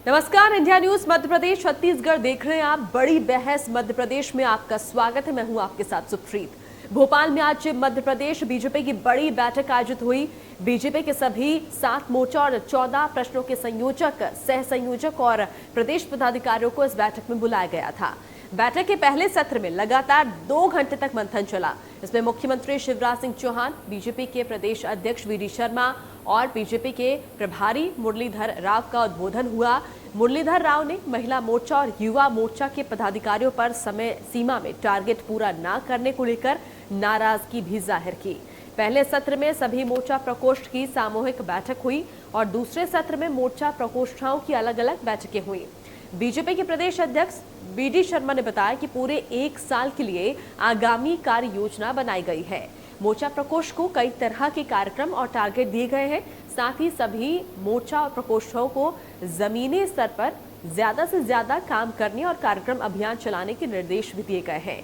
नमस्कार, India news Madhya Pradesh Chhattisgarh देख रहे हैं आप। बड़ी बहस मध्य प्रदेश में आपका स्वागत है। मैं हूं आपके साथ सुप्रीत। भोपाल में आज मध्य प्रदेश बीजेपी की बड़ी बैठक आयोजित हुई। बीजेपी के सभी 7 मोर्चा और 14 प्रश्नों के संयोजक, सह संयोजक और प्रदेश पदाधिकारियों को इस बैठक में बुलाया गया था। बैठक के पहले सत्र में लगातार 2 घंटे तक मंथन चला। इसमें मुख्यमंत्री शिवराज सिंह चौहान, बीजेपी के प्रदेश अध्यक्ष वी.डी. शर्मा और बीजेपी के प्रभारी मुरलीधर राव का उद्बोधन हुआ। मुरलीधर राव ने महिला मोर्चा और युवा मोर्चा के पदाधिकारियों पर समय सीमा में टारगेट पूरा न करने को लेकर नाराजगी भी जाहिर की। पहले सत्र में सभी मोर्चा प्रकोष्ठ की सामूहिक बैठक हुई और दूसरे सत्र में मोर्चा प्रकोष्ठों की अलग अलग बैठकें हुई। बीजेपी के प्रदेश अध्यक्ष वी.डी. शर्मा ने बताया कि पूरे 1 साल के लिए आगामी कार्य योजना बनाई गई है। मोर्चा प्रकोष्ठ को कई तरह के कार्यक्रम और टारगेट दिए गए हैं। साथ ही सभी मोर्चा और प्रकोष्ठों को जमीनी स्तर पर ज्यादा से ज्यादा काम करने और कार्यक्रम अभियान चलाने के निर्देश भी दिए गए हैं।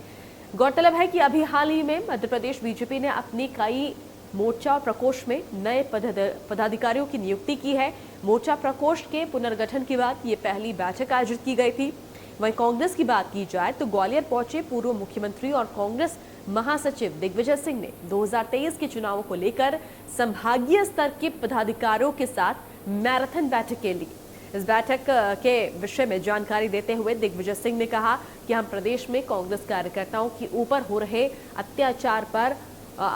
गौरतलब है कि अभी हाल ही में मध्य प्रदेश बीजेपी ने अपनी कई मोर्चा और प्रकोष्ठ में नए पदाधिकारियों की नियुक्ति की है। मोर्चा प्रकोष्ठ के पुनर्गठन के बाद ये पहली बैठक आयोजित की गई थी। वहीं कांग्रेस की बात की जाए तो ग्वालियर पहुंचे पूर्व मुख्यमंत्री और कांग्रेस महासचिव दिग्विजय सिंह ने 2023 के चुनावों को लेकर संभागीय स्तर के पदाधिकारियों के साथ मैराथन बैठकें ली। इस बैठक के विषय में जानकारी देते हुए दिग्विजय सिंह ने कहा कि हम प्रदेश में कांग्रेस कार्यकर्ताओं के ऊपर हो रहे अत्याचार पर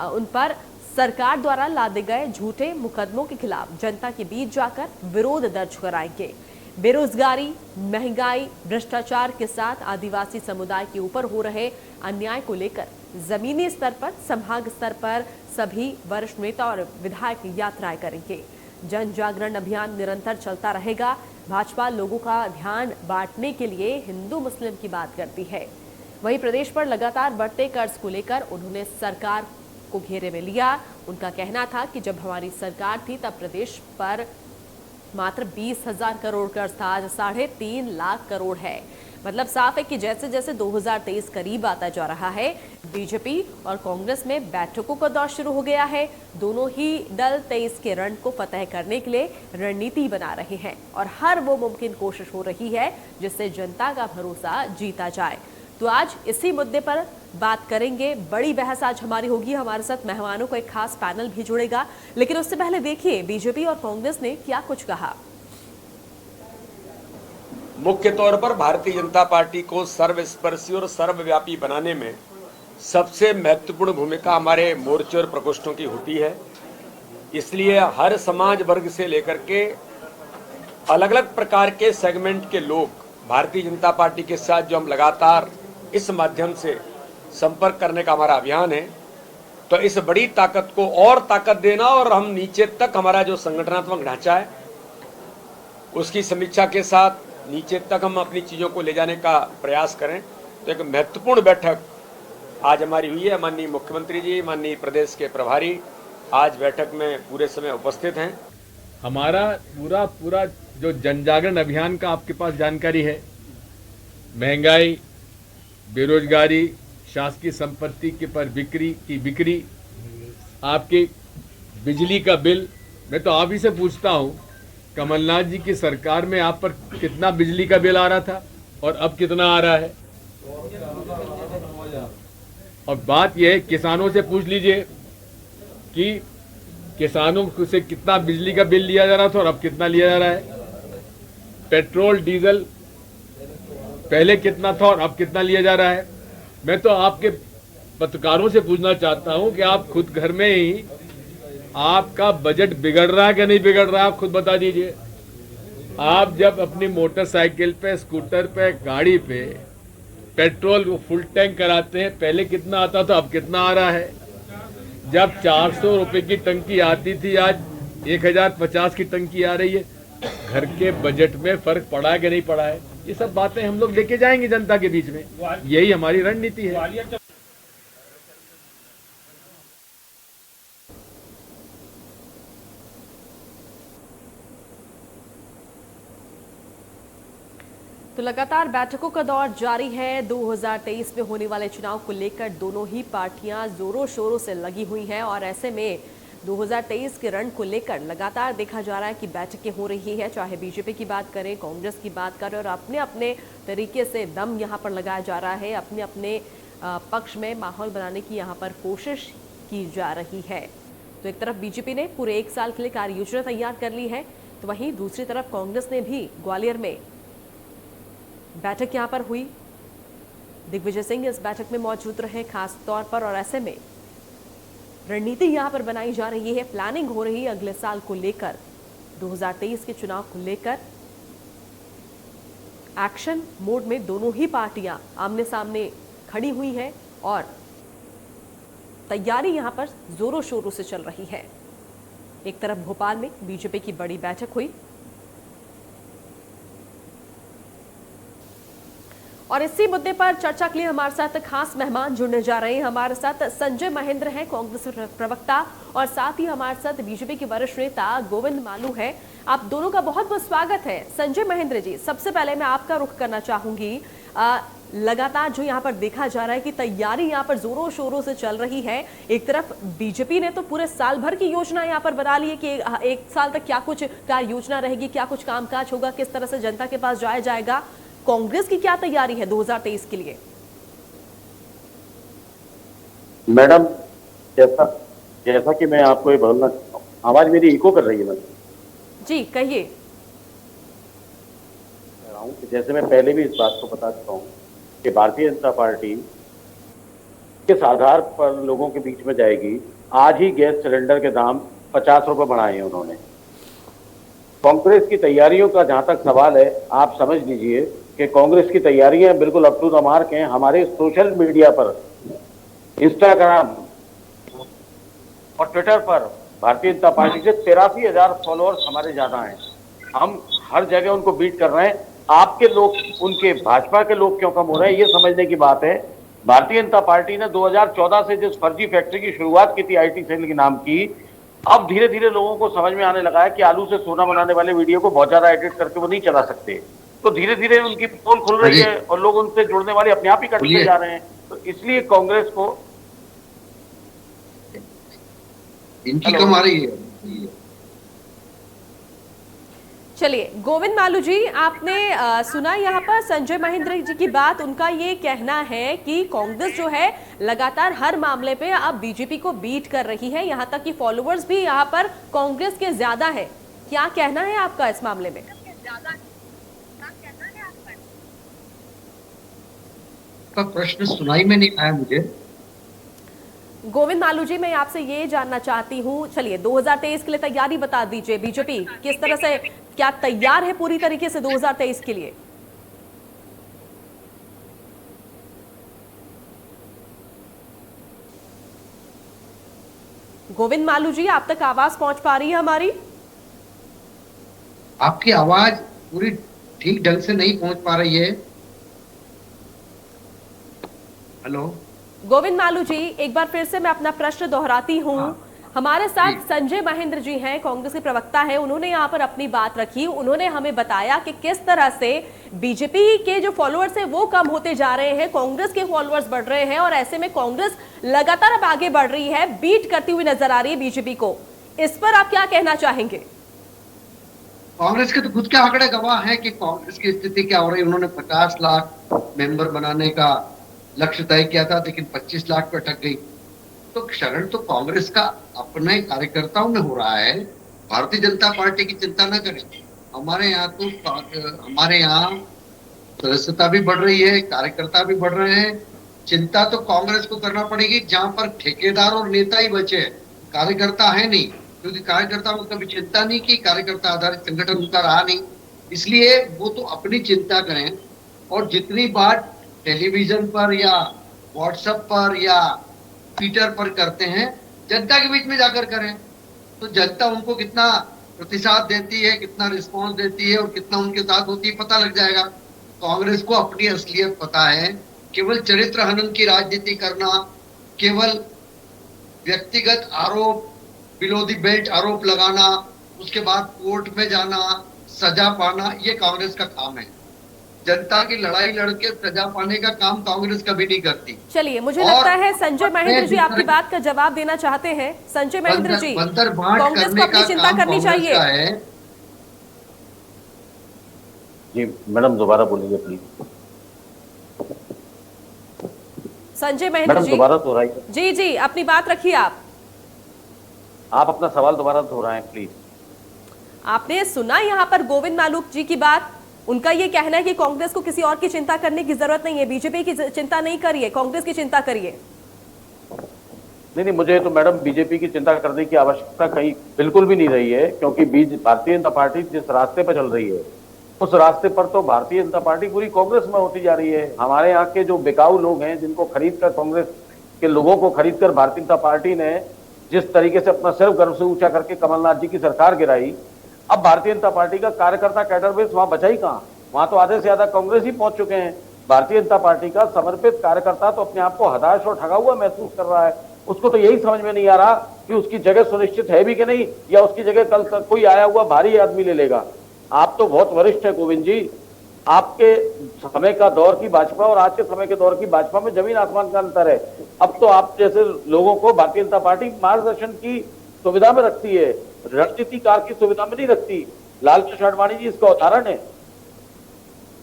उन पर सरकार द्वारा लादे गए झूठे मुकदमों के खिलाफ जनता के बीच जाकर विरोध दर्ज कराएंगे। बेरोजगारी, महंगाई, भ्रष्टाचार के साथ आदिवासी समुदाय के ऊपर हो रहे अन्याय को लेकर जमीनी स्तर पर, संभाग स्तर पर सभी वरिष्ठ नेता और विधायक यात्राएं करेंगे। जन जागरण अभियान निरंतर चलता रहेगा। भाजपा लोगों का ध्यान बांटने के लिए हिंदू मुस्लिम की बात करती है। वहीं प्रदेश पर लगातार बढ़ते कर्ज को लेकर उन्होंने सरकार को घेरे में लिया। उनका कहना था कि जब हमारी सरकार थी तब प्रदेश पर मात्र 20,000 करोड़ कर्ज था, आज 3.5 लाख करोड़ है। मतलब साफ है कि जैसे जैसे 2023 करीब आता जा रहा है, बीजेपी और कांग्रेस में बैठकों का दौर शुरू हो गया है। दोनों ही दल 23 के रण को फतह करने के लिए रणनीति बना रहे हैं और हर वो मुमकिन कोशिश हो रही है जिससे जनता का भरोसा जीता जाए। तो आज इसी मुद्दे पर बात करेंगे। बड़ी बहस आज हमारी होगी। हमारे साथ मेहमानों को एक खास पैनल भी जुड़ेगा, लेकिन उससे पहले देखिए बीजेपी और कांग्रेस ने क्या कुछ कहा। मुख्य तौर पर भारतीय जनता पार्टी को सर्वस्पर्शी और सर्वव्यापी बनाने में सबसे महत्वपूर्ण भूमिका हमारे मोर्चे और प्रकोष्ठों की होती है। इसलिए हर समाज वर्ग से लेकर के अलग अलग प्रकार के सेगमेंट के लोग भारतीय जनता पार्टी के साथ जो हम लगातार इस माध्यम से संपर्क करने का हमारा अभियान है, तो इस बड़ी ताकत को और ताकत देना और हम नीचे तक हमारा जो संगठनात्मक ढांचा है उसकी समीक्षा के साथ नीचे तक हम अपनी चीज़ों को ले जाने का प्रयास करें। तो एक महत्वपूर्ण बैठक आज हमारी हुई है। माननीय मुख्यमंत्री जी, माननीय प्रदेश के प्रभारी आज बैठक में पूरे समय उपस्थित हैं। हमारा पूरा जो जनजागरण अभियान का आपके पास जानकारी है, महंगाई, बेरोजगारी, शासकीय संपत्ति के पर बिक्री, आपके बिजली का बिल। मैं तो आप ही से पूछता हूं, कमलनाथ जी की सरकार में आप पर कितना बिजली का बिल आ रहा था और अब कितना आ रहा है? और बात यह है, किसानों से पूछ लीजिए कि किसानों से कितना बिजली का बिल लिया जा रहा था और अब कितना लिया जा रहा है। पेट्रोल डीजल पहले कितना था और अब कितना लिया जा रहा है। मैं तो आपके पत्रकारों से पूछना चाहता हूं कि आप खुद घर में ही आपका बजट बिगड़ रहा है कि नहीं बिगड़ रहा है, आप खुद बता दीजिए। आप जब अपनी मोटरसाइकिल पे, स्कूटर पे, गाड़ी पे पेट्रोल फुल टैंक कराते हैं, पहले कितना आता था अब कितना आ रहा है। जब 400 रुपए की टंकी आती थी, आज 1050 की टंकी आ रही है। घर के बजट में फर्क पड़ा है कि नहीं पड़ा है? ये सब बातें हम लोग लेके जाएंगे जनता के बीच में। यही हमारी रणनीति है। तो लगातार बैठकों का दौर जारी है। 2023 में होने वाले चुनाव को लेकर दोनों ही पार्टियां जोरों शोरों से लगी हुई हैं और ऐसे में 2023 के रण को लेकर लगातार देखा जा रहा है कि बैठकें हो रही है, चाहे बीजेपी की बात करें, कांग्रेस की बात करें, और अपने अपने तरीके से दम यहां पर लगाया जा रहा है, अपने अपने पक्ष में माहौल बनाने की यहां पर कोशिश की जा रही है। तो एक तरफ बीजेपी ने पूरे 1 साल के लिए कार्य योजना तैयार कर ली है, तो वहीं दूसरी तरफ कांग्रेस ने भी ग्वालियर में बैठक यहां पर हुई। दिग्विजय सिंह इस बैठक में मौजूद रहे खास तौर पर, और ऐसे में रणनीति यहां पर बनाई जा रही है, प्लानिंग हो रही है अगले साल को लेकर, 2023 के चुनाव को लेकर। एक्शन मोड में दोनों ही पार्टियां आमने सामने खड़ी हुई है और तैयारी यहां पर जोरों शोरों से चल रही है। एक तरफ भोपाल में बीजेपी की बड़ी बैठक हुई और इसी मुद्दे पर चर्चा के लिए हमारे साथ खास मेहमान जुड़ने जा रहे हैं। हमारे साथ संजय महेंद्र हैं, कांग्रेस प्रवक्ता, और साथ ही हमारे साथ बीजेपी के वरिष्ठ नेता गोविंद मालू हैं। आप दोनों का बहुत बहुत स्वागत है। संजय महेंद्र जी, सबसे पहले मैं आपका रुख करना चाहूंगी। लगातार जो यहाँ पर देखा जा रहा है कि तैयारी यहाँ पर जोरों शोरों से चल रही है। एक तरफ बीजेपी ने तो पूरे साल भर की योजना यहाँ पर बना ली है कि 1 साल तक क्या कुछ कार्य योजना रहेगी, क्या कुछ कामकाज होगा, किस तरह से जनता के पास जाया जाएगा। कांग्रेस की क्या तैयारी है 2023 के लिए? मैडम, जैसा कि मैं आपको ये बोलना चाहता हूँ, आवाज मेरी इको कर रही है मैडम? जी कहिए। जैसे मैं पहले भी इस बात को बता चुका हूँ कि भारतीय जनता पार्टी किस आधार पर लोगों के बीच में जाएगी। आज ही गैस सिलेंडर के दाम 50 रुपए बढ़ाए हैं उन्होंने। कांग्रेस की तैयारियों का जहां तक सवाल है, आप समझ लीजिए कि कांग्रेस की तैयारियां बिल्कुल अप टू द मार्क हैं। हमारे सोशल मीडिया पर, इंस्टाग्राम और ट्विटर पर भारतीय जनता पार्टी से 83,000 फॉलोअर्स हमारे ज्यादा हैं। हम हर जगह उनको बीट कर रहे हैं। आपके लोग, उनके भाजपा के लोग क्यों कम हो रहे हैं, ये समझने की बात है। भारतीय जनता पार्टी ने 2014 से जिस फर्जी फैक्ट्री की शुरुआत की थी IT सेल के नाम की, अब धीरे धीरे लोगों को समझ में आने लगा है कि आलू से सोना बनाने वाले वीडियो को बहुत ज्यादा एडिट करके वो नहीं चला सकते। तो धीरे धीरे उनकी पोल खुल रही है और लोग उनसे जुड़ने वाले अपने आप ही कटते जा रहे हैं। तो इसलिए कांग्रेस को इनकी कम आ रही है। चलिए गोविंद मालू जी, आपने सुना यहाँ पर संजय महेंद्र जी की बात। उनका ये कहना है कि कांग्रेस जो है लगातार हर मामले पे अब बीजेपी को बीट कर रही है, यहाँ तक कि फॉलोअर्स भी यहाँ पर कांग्रेस के ज्यादा है। क्या कहना है आपका इस मामले में? प्रश्न सुनाई में नहीं आया मुझे। गोविंद मालू जी, मैं आपसे ये जानना चाहती हूँ, चलिए 2023 के लिए तैयारी बता दीजिए। बीजेपी किस तरह से, क्या तैयार है पूरी तरीके से 2023 के लिए? गोविंद मालू जी, आप तक आवाज पहुंच पा रही है हमारी? आपकी आवाज पूरी ठीक ढंग से नहीं पहुंच पा रही है। हेलो गोविंद मालू जी, एक बार फिर से मैं अपना प्रश्न दोहराती हूँ। हमारे साथ संजय महेंद्र जी हैं, कांग्रेस के प्रवक्ता हैं। उन्होंने यहाँ पर अपनी बात रखी। उन्होंने हमें बताया कि किस तरह से बीजेपी के जो फॉलोअर्स हैं वो कम होते जा रहे हैं, कांग्रेस के फॉलोअर्स बढ़ रहे हैं, और ऐसे में कांग्रेस लगातार अब आगे बढ़ रही है, बीट करती हुई नजर आ रही है बीजेपी को। इस पर आप क्या कहना चाहेंगे? कांग्रेस के तो खुद के आंकड़े गवाह हैं कि कांग्रेस की स्थिति क्या हो रही है। उन्होंने 50 लाख मेंबर बनाने का लक्ष्य तय किया था, लेकिन 25 लाख पे अटक गई। तो क्षरण तो कांग्रेस का अपने कार्यकर्ताओं में हो रहा है। भारतीय जनता पार्टी की चिंता न करें। हमारे यहाँ सदस्यता भी बढ़ रही है, कार्यकर्ता भी बढ़ रहे हैं। चिंता तो कांग्रेस को करना पड़ेगी जहां पर ठेकेदार और नेता ही बचे, कार्यकर्ता है नहीं, क्योंकि कार्यकर्ता को कभी चिंता नहीं की। कार्यकर्ता आधारित संगठन उनका रहा नहीं, इसलिए वो तो अपनी चिंता करें। और जितनी बात टेलीविजन पर या व्हाट्सएप पर या ट्विटर पर करते हैं, जनता के बीच में जाकर करें, तो जनता उनको कितना प्रतिसाद देती है, कितना रिस्पांस देती है और कितना उनके साथ होती है, पता लग जाएगा। कांग्रेस को अपनी असलियत पता है। केवल चरित्र हनन की राजनीति करना, केवल व्यक्तिगत आरोप, बिलो द बेल्ट आरोप लगाना, उसके बाद कोर्ट में जाना, सजा पाना, ये कांग्रेस का काम है। जनता की लड़ाई लड़के सजा पाने का काम कांग्रेस कभी नहीं करती। चलिए, मुझे और लगता है संजय महेंद्र जी अपने आपकी बात का जवाब देना चाहते हैं। संजय महेंद्र जी, बंदर बांट कांग्रेस को करने अपनी का चिंता काम करनी कांग्रेस चाहिए। का है। जी मैडम दोबारा बोलिए प्लीज। संजय महेंद्र मैडम जी, दोबारा दोहराइए। जी जी, अपनी बात रखिए। आप अपना सवाल दोबारा दोहराएं प्लीज। आपने सुना यहाँ पर गोविंद मालूक जी की बात। उनका ये कहना है कि कांग्रेस को किसी और की चिंता करने की जरूरत नहीं है, बीजेपी की चिंता नहीं करिए, कांग्रेस की चिंता करिए। नहीं, मुझे तो मैडम बीजेपी की चिंता करने की आवश्यकता कहीं बिल्कुल भी नहीं रही है, क्योंकि भारतीय जनता पार्टी जिस रास्ते पर चल रही है उस रास्ते पर तो भारतीय जनता पार्टी पूरी कांग्रेस में होती जा रही है। हमारे यहाँ के जो बिकाऊ लोग हैं, जिनको खरीद कर कांग्रेस के लोगों को खरीद कर भारतीय जनता पार्टी ने जिस तरीके से अपना सिर्फ गर्व से ऊंचा करके कमलनाथ जी की सरकार गिराई, अब भारतीय जनता पार्टी का कार्यकर्ता कैडर बेस वहां बचा ही कहां? वहां तो आधे से ज्यादा कांग्रेस ही पहुंच चुके हैं। भारतीय जनता पार्टी का समर्पित कार्यकर्ता तो अपने आप को हताश और ठगा हुआ महसूस कर रहा है। उसको तो यही समझ में नहीं आ रहा कि उसकी जगह सुनिश्चित है भी कि नहीं, या उसकी जगह कल तक कोई आया हुआ भारी आदमी ले लेगा। आप तो बहुत वरिष्ठ है गोविंद जी। आपके समय का दौर की भाजपा और आज के समय के दौर की भाजपा में जमीन आसमान का अंतर है। अब तो आप जैसे लोगों को भारतीय जनता पार्टी मार्गदर्शन की सुविधा में रखती है, रणनीतिकार की सुविधा में नहीं रखती। लालकृष्ण आडवाणी जी इसका उदाहरण है।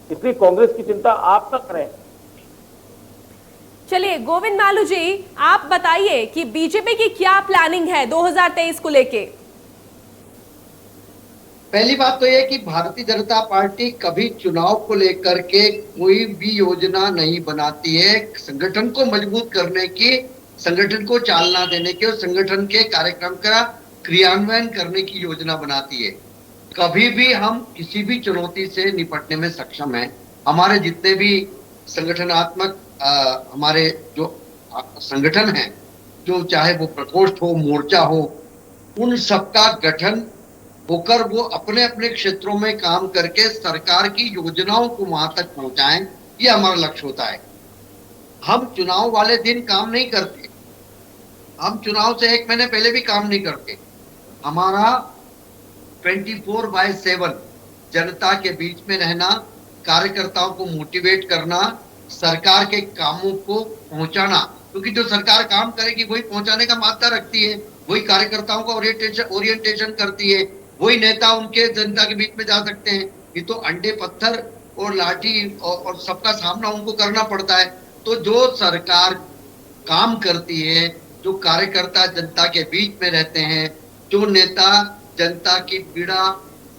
इसलिए कांग्रेस की चिंता आप न करें। चलिए गोविंद मालू जी, आप बताइए कि बीजेपी की क्या प्लानिंग है 2023 को लेके। पहली बात तो यह कि भारतीय जनता पार्टी कभी चुनाव को लेकर के कोई भी योजना नहीं बनाती है। संगठन को मजबूत करने की, संगठन को चालना देने की और संगठन के कार्यक्रम का क्रियान्वयन करने की योजना बनाती है। कभी भी हम किसी भी चुनौती से निपटने में सक्षम हैं। हमारे जितने भी संगठनात्मक हमारे जो संगठन हैं, जो चाहे वो प्रकोष्ठ हो, मोर्चा हो, उन सबका गठन होकर वो अपने अपने क्षेत्रों में काम करके सरकार की योजनाओं को वहां तक पहुंचाएं, ये हमारा लक्ष्य होता है। हम चुनाव वाले दिन काम नहीं करते, हम चुनाव से 1 महीने पहले भी काम नहीं करते। हमारा 24/7 जनता के बीच में रहना, कार्यकर्ताओं को मोटिवेट करना, सरकार के कामों को पहुंचाना, क्योंकि जो सरकार काम करेगी वही पहुंचाने का मादा रखती है, वही कार्यकर्ताओं का ओरिएंटेशन करती है, वही नेता उनके जनता के बीच में जा सकते हैं। ये तो अंडे पत्थर और लाठी और सबका सामना उनको करना पड़ता है। तो जो सरकार काम करती है, जो कार्यकर्ता जनता के बीच में रहते हैं, जो नेता जनता की पीड़ा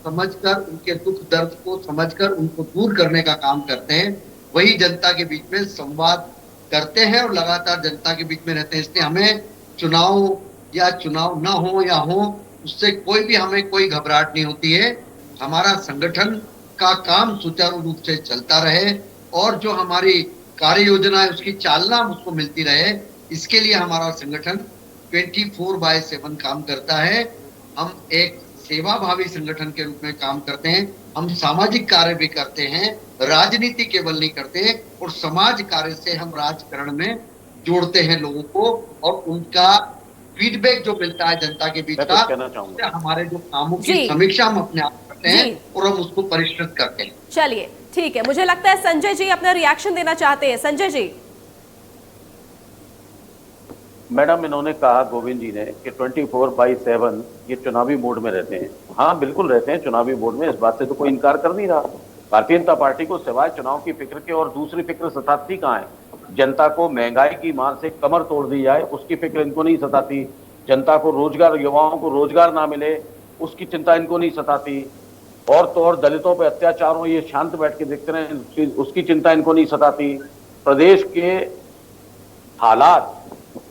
समझकर, उनके दुख दर्द को समझकर उनको दूर करने का काम करते हैं, वही जनता के बीच में संवाद करते हैं और लगातार जनता के बीच में रहते हैं। इसलिए हमें चुनाव या चुनाव ना हो या हो, उससे कोई भी हमें कोई घबराहट नहीं होती है। हमारा संगठन का काम सुचारू रूप से चलता रहे और जो हमारी कार्य योजना है उसकी चालना उसको मिलती रहे, इसके लिए हमारा संगठन 24/7 काम करता है। हम एक सेवा भावी संगठन के रूप में काम करते हैं। हम सामाजिक कार्य भी करते हैं, राजनीति केवल नहीं करते, और समाज कार्य से हम राजकारण में जोड़ते हैं लोगों को, और उनका फीडबैक जो मिलता है जनता के बीच का, उससे हमारे जो कामों की समीक्षा हम अपने आप करते हैं और हम उसको परिष्कृत करते हैं। चलिए ठीक है, मुझे लगता है संजय जी अपना रिएक्शन देना चाहते हैं। संजय जी। मैडम, इन्होंने कहा गोविंद जी ने कि 24/7 ये चुनावी मोड में रहते हैं। हाँ बिल्कुल रहते हैं चुनावी मोड में, इस बात से तो कोई इनकार कर नहीं रहा। भारतीय जनता पार्टी को सिवाय चुनाव की फिक्र के और दूसरी फिक्र सताती कहाँ है? जनता को महंगाई की मार से कमर तोड़ दी जाए, उसकी फिक्र इनको नहीं सताती। जनता को रोजगार, युवाओं को रोजगार ना मिले, उसकी चिंता इनको नहीं सताती। और तो और दलितों पर अत्याचार हो, ये शांत बैठ के देखते रहे, उसकी चिंता इनको नहीं सताती। प्रदेश के हालात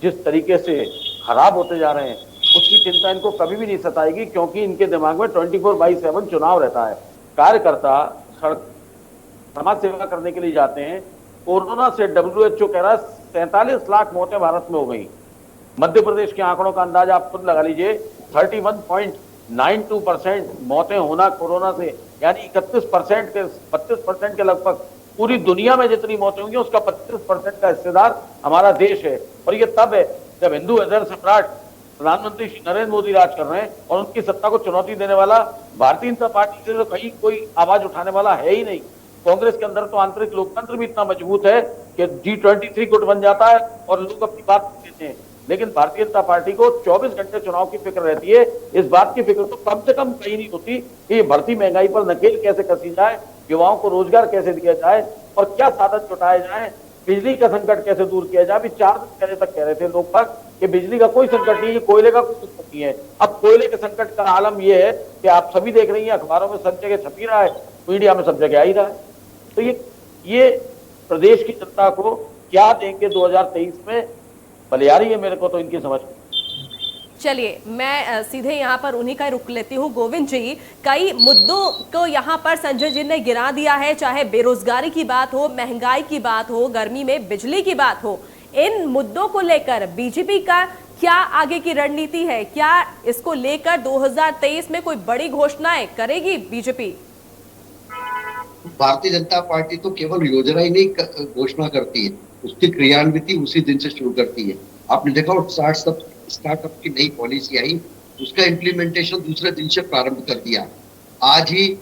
जिस तरीके से खराब होते जा रहे हैं, उसकी चिंता इनको कभी भी नहीं सताएगी, क्योंकि इनके दिमाग में 24/7 चुनाव रहता है। कार्यकर्ता समाज सेवा करने के लिए जाते हैं। कोरोना से WHO कह रहा है 47 लाख मौतें भारत में हो गई। मध्य प्रदेश के आंकड़ों का अंदाजा आप खुद लगा लीजिए, 31.92% मौतें होना कोरोना से, यानी 32% के लगभग। पूरी दुनिया में जितनी मौतें होंगी उसका 32% का हिस्सेदार हमारा देश है। और ये तब है जब हिंदू हृदय सम्राट प्रधानमंत्री श्री नरेंद्र मोदी राज कर रहे हैं, और उनकी सत्ता को चुनौती देने वाला भारतीय जनता पार्टी से तो कहीं कोई आवाज उठाने वाला है ही नहीं। कांग्रेस के अंदर तो आंतरिक लोकतंत्र भी इतना मजबूत है कि G23 गुट बन जाता है और लोग अपनी बात कहते हैं। लेकिन भारतीय जनता पार्टी को 24 घंटे चुनाव की फिक्र रहती है। इस बात की फिक्र तो कम से कम कहीं नहीं होती कि बढ़ती महंगाई पर नकेल कैसे कसी जाए, युवाओं को रोजगार कैसे दिया जाए और क्या साधन जुटाए जाए, बिजली का संकट कैसे दूर किया जाए। अभी 4 दिन पहले तक कह रहे थे लोग बाग कि बिजली का कोई संकट नहीं है, कोयले का कोई संकट नहीं है। अब कोयले के संकट का आलम यह है कि आप सभी देख रही हैं, अखबारों में सब जगह छपी रहा है, मीडिया में सब जगह आ ही रहा है। तो ये प्रदेश की जनता को क्या देंगे 2023 में, बलियारी है मेरे को तो इनकी समझ। चलिए, मैं सीधे यहाँ पर उन्हीं का रुख लेती हूँ। गोविंद जी, कई मुद्दों को यहाँ पर संजय जी ने गिरा दिया है, चाहे बेरोजगारी की बात हो, महंगाई की बात हो, गर्मी में बिजली की बात हो। इन मुद्दों को लेकर बीजेपी का क्या आगे की रणनीति है? क्या इसको लेकर 2023 में कोई बड़ी घोषणाएं करेगी बीजेपी? भारतीय जनता पार्टी तो केवल योजना ही नहीं घोषणा करती है, उसकी क्रियान्विति उसी दिन से शुरू करती है। आपने देखा स्टार्टअप की नई पॉलिसी आई, उसका इम्प्लीमेंटेशन दूसरे दिन से प्रारंभ कर दिया। आज ही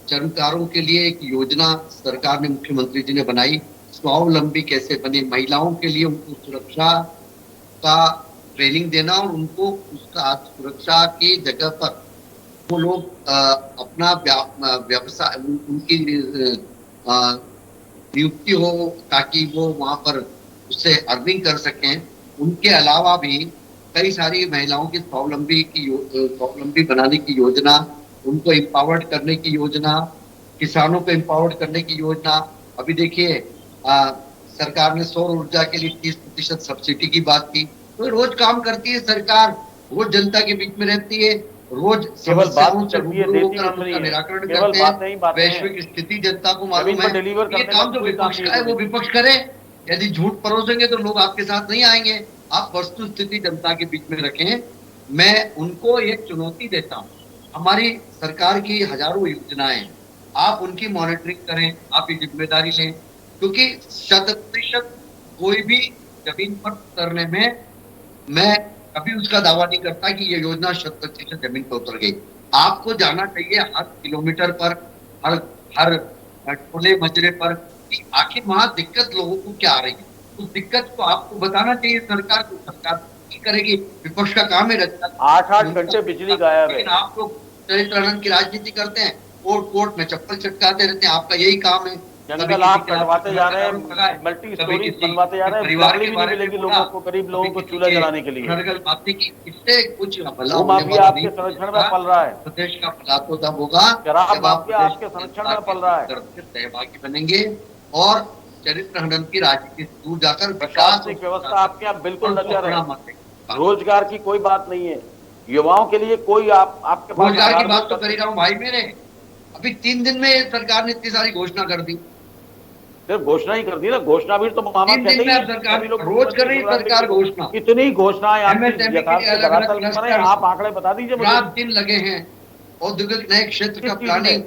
चर्मकारों के लिए एक योजना सरकार ने, मुख्यमंत्री जी ने बनाई, स्वावलंबी कैसे बने, महिलाओं के लिए उनको सुरक्षा का ट्रेनिंग देना और उनको उसका सुरक्षा की जगह पर वो लोग अपना व्यवसाय, उनकी नियुक्ति हो ताकि वो वहां पर उससे अर्निंग कर सकें। उनके अलावा भी कई सारी महिलाओं की स्वावलंबी बनाने की योजना, उनको एम्पावर्ड करने की योजना, किसानों को एम्पावर्ड करने की योजना। अभी देखिए सरकार ने सौर ऊर्जा के लिए 30% सब्सिडी की बात की। तो रोज काम करती है सरकार, रोज जनता के बीच में रहती है, रोज समस्याओं से निराकरण करते हैं। वैश्विक स्थिति जनता को मालूम है। ये काम जो विपक्ष का है वो विपक्ष करे। यदि झूठ परोसेंगे तो लोग आपके साथ नहीं आएंगे। आप वस्तु स्थिति जनता के बीच में रखें। मैं उनको एक चुनौती देता हूँ, हमारी सरकार की हजारों योजनाएं, आप उनकी मॉनिटरिंग करें, आप ये जिम्मेदारी लें, क्योंकि 100% कोई भी जमीन पर उतरने में मैं कभी उसका दावा नहीं करता कि ये योजना 100% जमीन पर उतर गई। आपको जाना चाहिए हर किलोमीटर पर, हर टोले मजरे पर कि आखिर वहां दिक्कत लोगों को क्या आ रही है। उस दिक्कत को आपको बताना चाहिए सरकार को। सरकार की करेगी, विपक्ष का काम है रचना। 8-8 घंटे बिजली गायब है। आप लोग चरित्र की राजनीति करते हैं, कोर्ट में चप्पल चटकाते रहते हैं, आपका यही काम है। जंगल आप कटवाते जा रहे हैं, मल्टी स्टोरी बनवाते जा रहे हैं, परिवार भी नहीं मिलेगी लोगों को, गरीब लोगों को चूल्हा जलाने के लिए। इससे कुछ वो माफिया आपके संरक्षण में पल रहा है। प्रदेश का भला तो तब होगा शराब माफिया आपके संरक्षण में पल रहा है। सहभागी बनेंगे और चरित्र हनन की राजनीति से दूर जाकर प्रशासनिक व्यवस्था आपके यहाँ बिल्कुल नजर है। रोजगार की कोई बात नहीं है, युवाओं के लिए कोई आपके पास रोजगार की बात तो कर ही रहा हूँ भाई मेरे। अभी 3 दिन में सरकार ने इतनी सारी घोषणा कर दी। सिर्फ घोषणा ही कर दी ना, घोषणा भी तो मामा कहते ही सरकार रोज कर रही है सरकार घोषणा। इतनी घोषणाएं आप आंकड़े बता दीजिए। 7 दिन लगे हैं औद्योगिक नए क्षेत्र का प्लानिंग,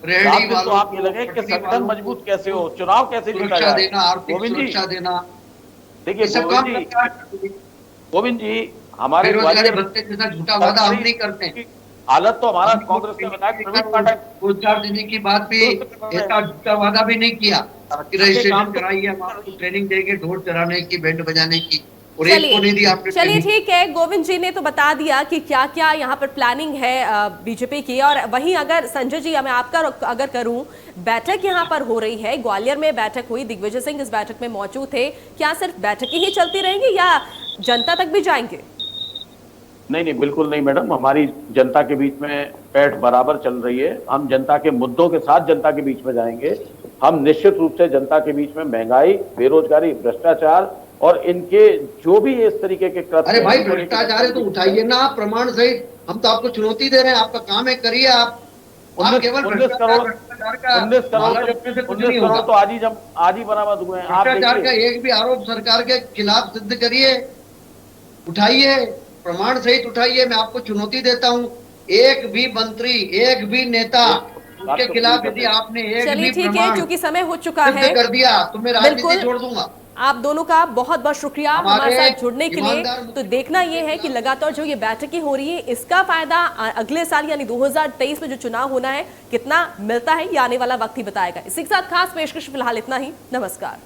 रेहड़ी वालों को आप ये लगे कि संगठन मजबूत कैसे हो, चुनाव कैसे जीता जाए, देना, आर्थिक सुरक्षा देना। देखिए गोविंद जी, हमारे झूठा वादा हम नहीं करते। हालत तो हमारा कांग्रेस ने बताया, रोजगार देने की बात भी ऐसा झूठा वादा भी नहीं किया कि रजिस्ट्रेशन कराइए, हम आपको ट्रेनिंग देंगे ढोल चलाने की, बैंड बजाने की। चलिए ठीक है, गोविंद जी ने तो बता दिया कि क्या क्या यहाँ पर प्लानिंग है बीजेपी की। और वहीं अगर संजय जी, मैं आपका अगर करूं, बैठक यहाँ पर हो रही है, ग्वालियर में बैठक हुई, दिग्विजय सिंह इस बैठक में मौजूद थे। क्या सिर्फ बैठकें ही चलती रहेंगी या जनता तक भी जाएंगे? नहीं, बिल्कुल नहीं मैडम, हमारी जनता के बीच में पैठ बराबर चल रही है। हम जनता के मुद्दों के साथ जनता के बीच में जाएंगे। हम निश्चित रूप से जनता के बीच में महंगाई, बेरोजगारी, भ्रष्टाचार और इनके जो भी इस तरीके के कृत्य। अरे भाई, भ्रष्टाचार है तो उठाइए ना आप प्रमाण सहित। हम तो आपको चुनौती दे रहे हैं, आपका काम है, करिए आप। 19 करोड़ तो आज ही बरामद हुए हैं। भ्रष्टाचार का एक भी आरोप सरकार के खिलाफ सिद्ध करिए, उठाइए, प्रमाण सहित उठाइए। मैं आपको चुनौती देता हूँ, एक भी मंत्री, एक भी नेता उनके खिलाफ यदि आपने एक भी ठीक है, क्योंकि समय हो चुका है कर दिया तो मैं राजनीति छोड़ दूंगा। आप दोनों का बहुत बहुत शुक्रिया हमारे साथ जुड़ने के लिए। ईमानदार तो देखना यह है कि लगातार जो ये बैठकें हो रही है इसका फायदा अगले साल यानी 2023 में जो चुनाव होना है कितना मिलता है, ये आने वाला वक्त ही बताएगा। इसी के साथ खास पेशकश फिलहाल इतना ही। नमस्कार।